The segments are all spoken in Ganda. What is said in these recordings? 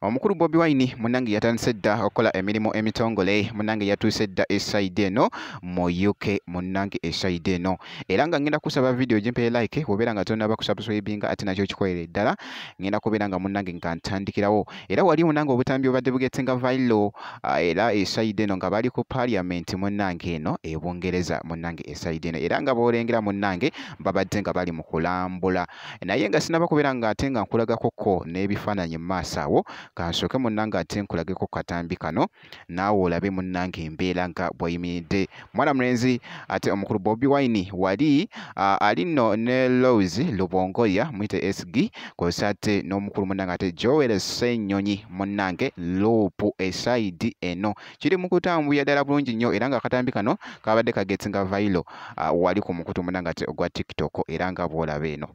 Omukulu Bobi Wine munnange yatandise dda okukola emirimu emitongole munnange yatuuse dda eside eno mu UK munnange eside eno era nga ngenda kusaba video gimpe like obeera nga tonnaba kusubscribinga ate nakyo kikolere ddala ngenda kubeera nga munnange nga ntandikirawo era wali munnange obutambi obadde bugettenga viral era eside eno nga bali ku parliament munnange eno ebungereza munnange eside eno era nga boolengera munnange babadde nga bali mu kulambula naye nga sinaba kubeera nga ate nga nkulagakoko n'ebifaananyi mu maaso awo kansooke munnange ate nkulageko katambi kano naawe olabe munnange embeera nga bw'eyimiridde mwana mulenzi ate omukulu Bobi Wine wali ali nno ne Rose Lubongoya mwite SG kw'ossa ate n'omukulu munnange ate Joel Ssennyonyi munnange Luupu eside eno kiri mu kutambulira ddala bulungi nnyo era nga akatambi kano kabadde kagettinga viral wali ku mukutu munnange ate ogwa TikTok era nga bw'olaba eno.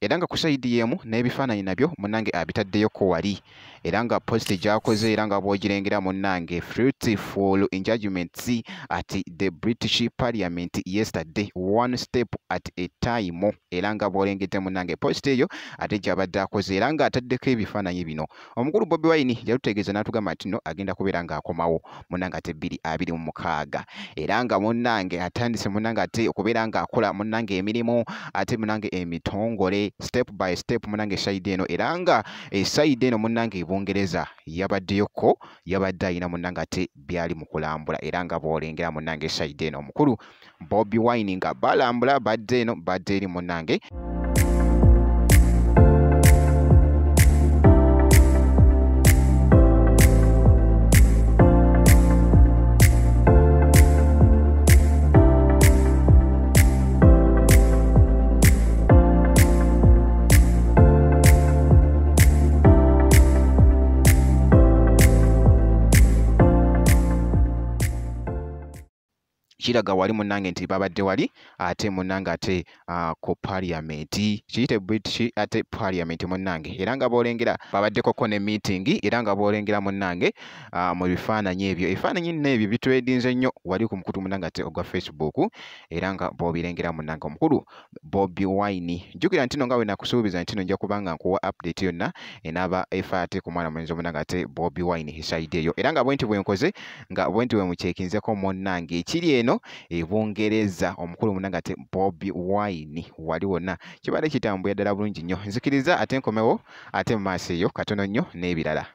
Era nga ku side yemu n'ebifaananyi nabyo munnange abitaddeyoko wali era nga post gy'akoze era nga bw'ogirengera munnange fruitful engagements at the British Parliament yesterday one step at a time era nga bw'olengedde munnange post eyo ate gy'abadde akoze era nga ataddeko ebifaananyi bino omukulu Bobi Wine yalutegeeza n'atugamba nti no agenda kubeera ng'akomawo munnange ate 2026 era nga munnange atandise munnange ate okubeera ng'akola munnange emirimu ate munnange emitongole step by step munnange eside eno era nga eside eno munnange ebungereza yabaddeyoko yabadde ayina munnange ate byali mu kulambula era nga bw'olengera munnange eside eno omukulu Bobi Wine nga balambula badde eno badde eri munnange kiraga wali munnange nti babadde wali ate munnange ate ku parliament kiyite British ate parliament munnange era nga bw'olengera babaddekoko ne meeting era nga bw'olengera munnange mu bifaananyi ebyo ebifaananyi nno ebyo bitwedinze nnyo wali ku mukutu munnange ate ogwa Facebook era nga bw'obirengera munnange omukulu Bobi Wine jjukira nti no nga bwe nakusuubiza nti no nja kubanga nkuwa update yonna enaaba efa ate ku mwana mulenzi munnange ate Bobi Wine eside eyo era nga bwe nti bwe nkoze nga bwe nti bwe mucekinzeko munnange ekiri eno ebungereza omukulu munnange ate Bobi Wine wali wonna kibadde kitambulira ddala bulungi nnyo nzikiriza ate nkomewo ate mu maaso eyo katono nnyo n'ebirala.